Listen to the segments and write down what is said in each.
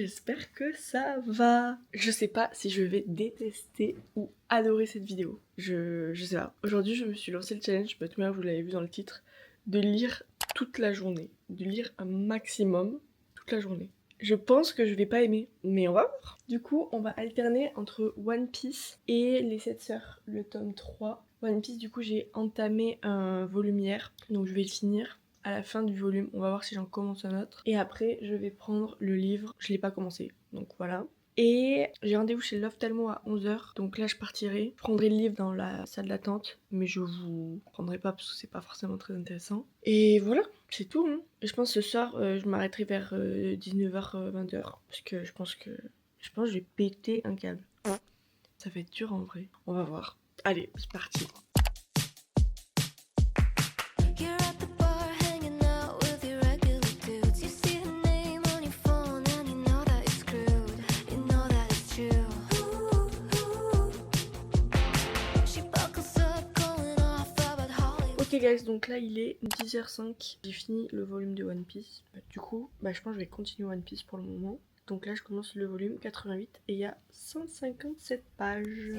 j'espère que ça va. Je sais pas si je vais détester ou adorer cette vidéo. Je sais pas. Aujourd'hui, je me suis lancé le challenge, bah, tout à l'heure, vous l'avez vu dans le titre, de lire toute la journée. De lire un maximum toute la journée. Je pense que je vais pas aimer, mais on va voir. Du coup, on va alterner entre One Piece et Les 7 Sœurs, le tome 3. One Piece, du coup, j'ai entamé un volume hier, donc je vais le finir. À la fin du volume, on va voir si j'en commence un autre. Et après, je vais prendre le livre. Je l'ai pas commencé, donc voilà. Et j'ai rendez-vous chez l'ophtalmo à 11h, donc là je partirai. Je prendrai le livre dans la salle d'attente, mais je vous prendrai pas parce que c'est pas forcément très intéressant. Et voilà, c'est tout. Hein. Et je pense que ce soir, je m'arrêterai vers 19h, 20h, parce que je pense que je vais péter un câble. Ça va être dur en vrai. On va voir. Allez, c'est parti. Ok guys, donc là il est 10h05, j'ai fini le volume de One Piece. Du coup, je pense que je vais continuer One Piece pour le moment. Donc là je commence le volume 88 et il y a 157 pages.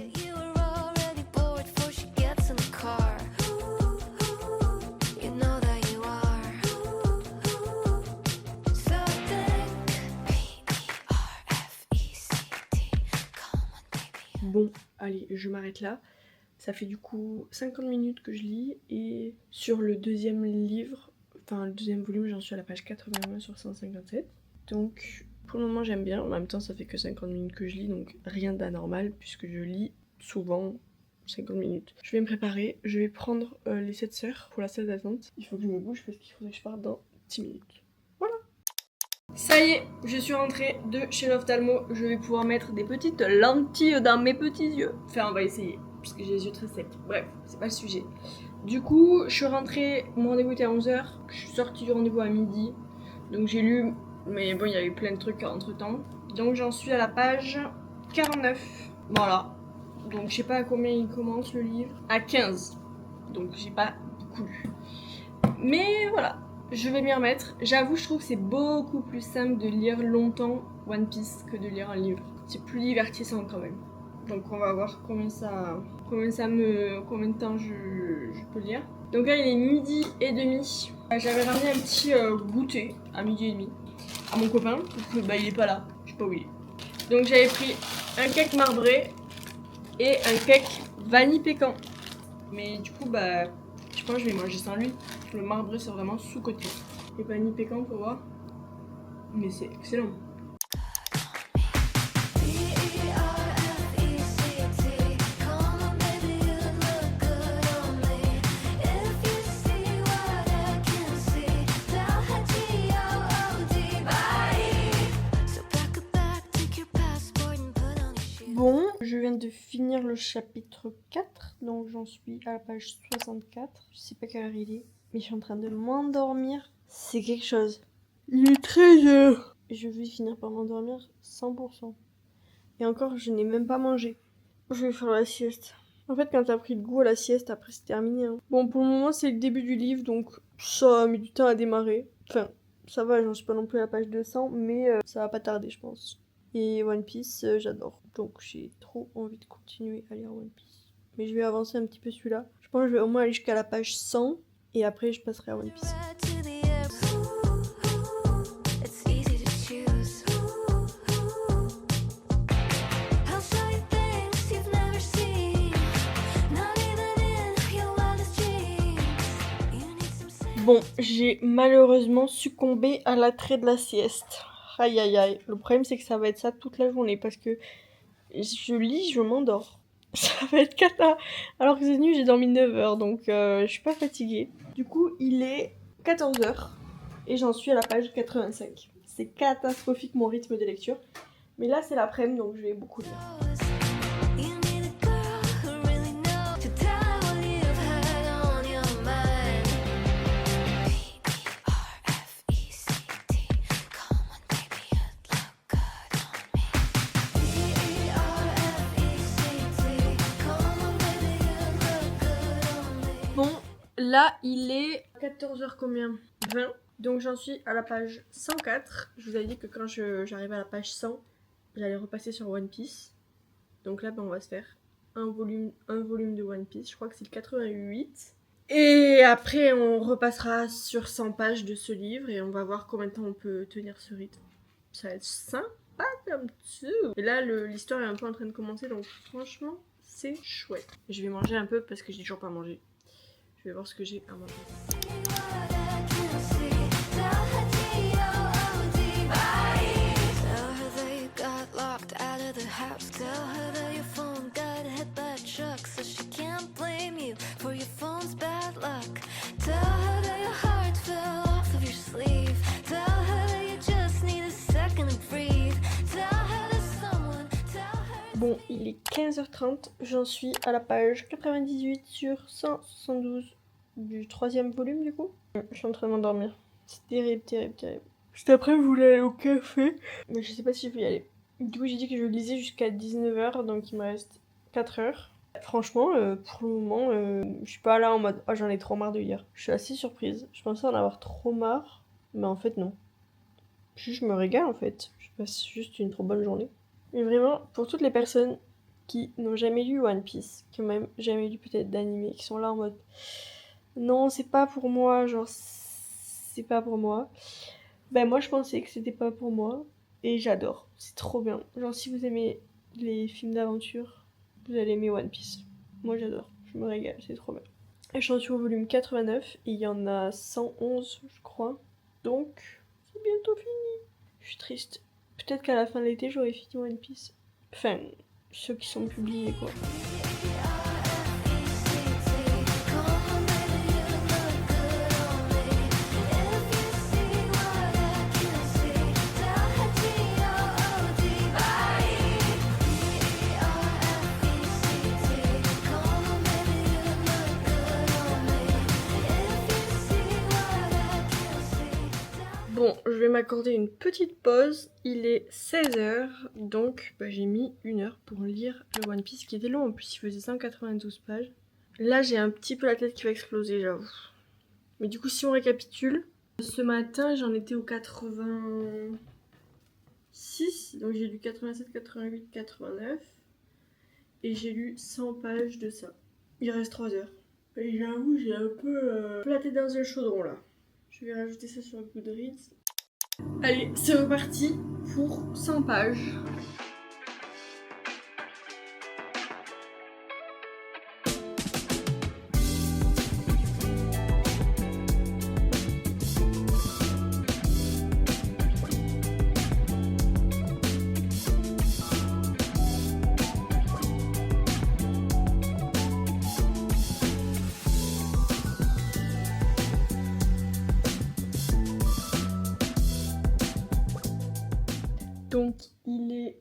Bon, allez, je m'arrête là. Ça fait du coup 50 minutes que je lis et sur le deuxième livre, enfin le deuxième volume, j'en suis à la page 81 sur 157. Donc pour le moment j'aime bien, en même temps ça fait que 50 minutes que je lis, donc rien d'anormal puisque je lis souvent 50 minutes. Je vais me préparer, je vais prendre les 7 sœurs pour la salle d'attente. Il faut que je me bouge parce qu'il faudrait que je parte dans 10 minutes. Voilà. Ça y est, je suis rentrée de chez l'ophtalmo. Je vais pouvoir mettre des petites lentilles dans mes petits yeux. Enfin, on va essayer, puisque j'ai les yeux très secs. Bref, c'est pas le sujet. Du coup, je suis rentrée, mon rendez-vous était à 11h. Je suis sortie du rendez-vous à midi. Donc j'ai lu, mais bon, il y a eu plein de trucs entre temps. Donc j'en suis à la page 49. Voilà. Donc je sais pas à combien il commence le livre. À 15. Donc j'ai pas beaucoup lu. Mais voilà. Je vais m'y remettre. J'avoue, je trouve que c'est beaucoup plus simple de lire longtemps One Piece que de lire un livre. C'est plus divertissant quand même. Donc on va voir combien de temps je peux lire. Donc là il est midi et demi. J'avais ramené un petit goûter à midi et demi à mon copain parce que il est pas là. Je sais pas où il est. Donc j'avais pris un cake marbré et un cake vanille pécan. Mais du coup je pense que je vais manger sans lui. Le marbré c'est vraiment sous-côté. Et vanille pécan pour voir. Mais c'est excellent. Bon, je viens de finir le chapitre 4, donc j'en suis à la page 64. Je sais pas quelle heure il est, mais je suis en train de m'endormir. C'est quelque chose. Il est 13h. Je vais finir par m'endormir 100%. Et encore, je n'ai même pas mangé. Je vais faire la sieste. En fait, quand t'as pris le goût à la sieste, après c'est terminé. Hein. Bon, pour le moment, c'est le début du livre, donc ça a mis du temps à démarrer. Enfin, ça va, j'en suis pas non plus à la page 200, mais ça va pas tarder, je pense. Et One Piece, j'adore. Donc j'ai trop envie de continuer à lire One Piece. Mais je vais avancer un petit peu celui-là. Je pense que je vais au moins aller jusqu'à la page 100. Et après, je passerai à One Piece. Bon, j'ai malheureusement succombé à l'attrait de la sieste. Aïe aïe aïe. Le problème c'est que ça va être ça toute la journée parce que je lis, je m'endors. Ça va être cata. Alors que cette nuit j'ai dormi 9h donc je suis pas fatiguée. Du coup il est 14h et j'en suis à la page 85. C'est catastrophique mon rythme de lecture. Mais là c'est l'après-midi donc je vais beaucoup lire. Bon, là il est 14h combien 20. Donc j'en suis à la page 104. Je vous avais dit que quand j'arrivais à la page 100, j'allais repasser sur One Piece. Donc là, on va se faire un volume de One Piece. Je crois que c'est le 88. Et après, on repassera sur 100 pages de ce livre et on va voir combien de temps on peut tenir ce rythme. Ça va être sympa comme tout. Et là, l'histoire est un peu en train de commencer, donc franchement, c'est chouette. Je vais manger un peu parce que j'ai toujours pas mangé. Je vais voir ce que j'ai à manger. Bon, il est 15h30, j'en suis à la page 98 sur 172 du 3e volume du coup. Je suis en train de m'endormir. C'est terrible, terrible, terrible. Juste après, je voulais aller au café, mais je sais pas si je vais y aller. Du coup, j'ai dit que je lisais jusqu'à 19h, donc il me reste 4 heures. Franchement, pour le moment, je suis pas là en mode « Oh, j'en ai trop marre de lire ». Je suis assez surprise. Je pensais en avoir trop marre, mais en fait, non. Je me régale en fait. Je passe juste une trop bonne journée. Mais vraiment, pour toutes les personnes qui n'ont jamais lu One Piece, qui ont même jamais lu peut-être d'anime, qui sont là en mode non, c'est pas pour moi, genre c'est pas pour moi. Ben moi je pensais que c'était pas pour moi et j'adore, c'est trop bien. Genre si vous aimez les films d'aventure, vous allez aimer One Piece. Moi j'adore, je me régale, c'est trop bien. Et j'en suis au volume 89 et il y en a 111 je crois. Donc c'est bientôt fini. Je suis triste. Peut-être qu'à la fin de l'été j'aurai fini One Piece. Enfin, ceux qui sont publiés quoi. Bon, je vais m'accorder une petite pause. Il est 16h, donc j'ai mis 1 heure pour lire le One Piece qui était long. En plus, il faisait 192 pages. Là, j'ai un petit peu la tête qui va exploser, j'avoue. Mais du coup, si on récapitule, ce matin, j'en étais au 86. Donc j'ai lu 87, 88, 89. Et j'ai lu 100 pages de ça. Il reste 3 heures. Et j'avoue, j'ai un peu la tête dans un chaudron là. Je vais rajouter ça sur Goodreads. Allez, c'est reparti pour 100 pages. Donc il est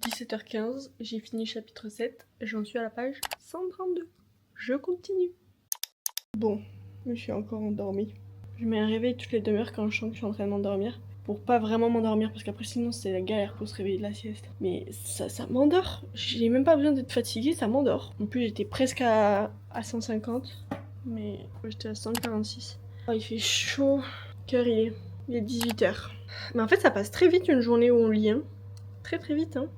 17h15, j'ai fini chapitre 7, j'en suis à la page 132. Je continue. Bon, je suis encore endormie. Je mets un réveil toutes les demi-heures quand je sens que je suis en train de m'endormir. Pour pas vraiment m'endormir, parce qu'après sinon c'est la galère pour se réveiller de la sieste. Mais ça m'endort. J'ai même pas besoin d'être fatiguée, ça m'endort. En plus j'étais presque à 150, mais j'étais à 146. Oh, il fait chaud. Quelle heure il est? Il est 18h. Mais en fait, ça passe très vite une journée où on lit, hein. Très très vite, hein.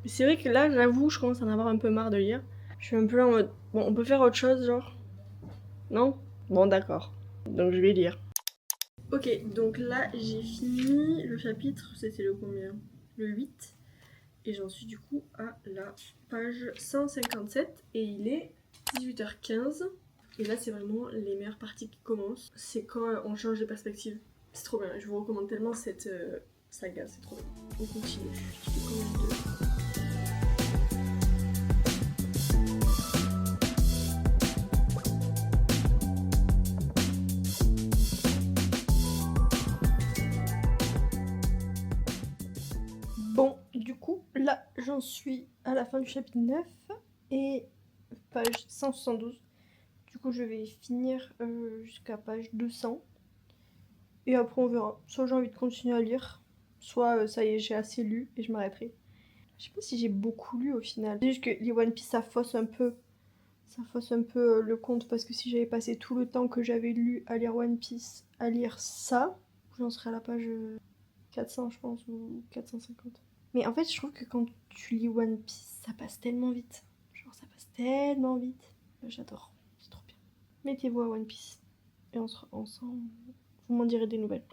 Mais c'est vrai que là, j'avoue, je commence à en avoir un peu marre de lire. Je suis un peu là en mode, bon, on peut faire autre chose, genre? Non? Bon, d'accord. Donc je vais lire. Ok, donc là, j'ai fini le chapitre, c'était le combien? Le 8. Et j'en suis du coup à la page 157. Et il est 18h15. Et là, c'est vraiment les meilleures parties qui commencent. C'est quand on change de perspective. C'est trop bien, je vous recommande tellement cette saga, c'est trop bien. On continue. Je fais combien de... Bon, du coup, là, j'en suis à la fin du chapitre 9 et page 172. Du coup, je vais finir jusqu'à page 200. Et après, on verra. Soit j'ai envie de continuer à lire, soit ça y est, j'ai assez lu et je m'arrêterai. Je sais pas si j'ai beaucoup lu au final. C'est juste que les One Piece, ça fausse un peu ça fausse un peu le compte, parce que si j'avais passé tout le temps que j'avais lu à lire One Piece, à lire ça, j'en serais à la page 400 je pense, ou 450. Mais en fait je trouve que quand tu lis One Piece, ça passe tellement vite. Genre ça passe tellement vite. J'adore, c'est trop bien. Mettez-vous à One Piece et on se ensemble, vous m'en direz des nouvelles.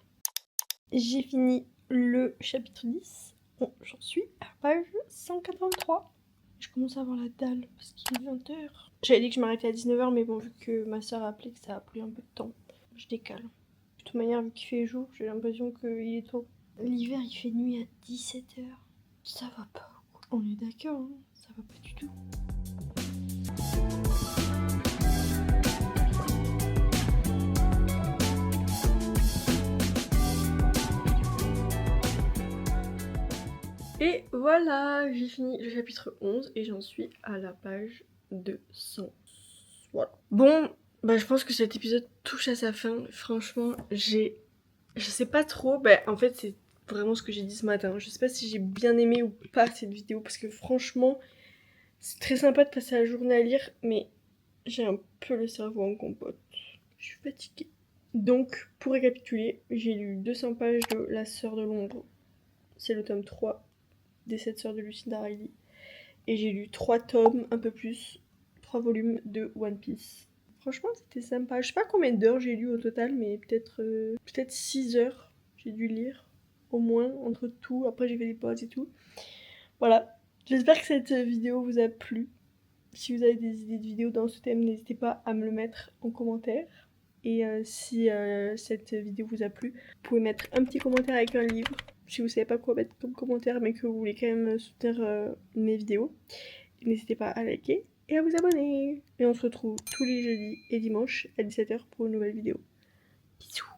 J'ai fini le chapitre 10. Bon, j'en suis à la page 183. Je commence à avoir la dalle parce qu'il est 20h. J'avais dit que je m'arrêtais à 19h, mais bon, vu que ma soeur a appelé, que ça a pris un peu de temps, je décale. De toute manière, vu qu'il fait jour, j'ai l'impression qu'il est tôt. L'hiver, il fait nuit à 17h. Ça va pas. On est d'accord, hein, ça va pas du tout. Et voilà, j'ai fini le chapitre 11 et j'en suis à la page 200. Voilà. Bon, bah je pense que cet épisode touche à sa fin. Franchement, je sais pas trop. Bah en fait, c'est vraiment ce que j'ai dit ce matin. Je sais pas si j'ai bien aimé ou pas cette vidéo parce que franchement, c'est très sympa de passer la journée à lire, mais j'ai un peu le cerveau en compote. Je suis fatiguée. Donc, pour récapituler, j'ai lu 200 pages de La Sœur de l'Ombre. C'est le tome 3 des 7 sœurs de Lucinda Riley. Et j'ai lu 3 tomes, un peu plus, 3 volumes de One Piece. Franchement, c'était sympa. Je sais pas combien d'heures j'ai lu au total, mais peut-être 6 heures j'ai dû lire, au moins, entre tout. Après, j'ai fait des pauses et tout. Voilà. J'espère que cette vidéo vous a plu. Si vous avez des idées de vidéos dans ce thème, n'hésitez pas à me le mettre en commentaire. Et si cette vidéo vous a plu, vous pouvez mettre un petit commentaire avec un livre. Si vous savez pas quoi mettre comme commentaire, mais que vous voulez quand même soutenir mes vidéos, n'hésitez pas à liker et à vous abonner. Et on se retrouve tous les jeudis et dimanches à 17h pour une nouvelle vidéo. Bisous.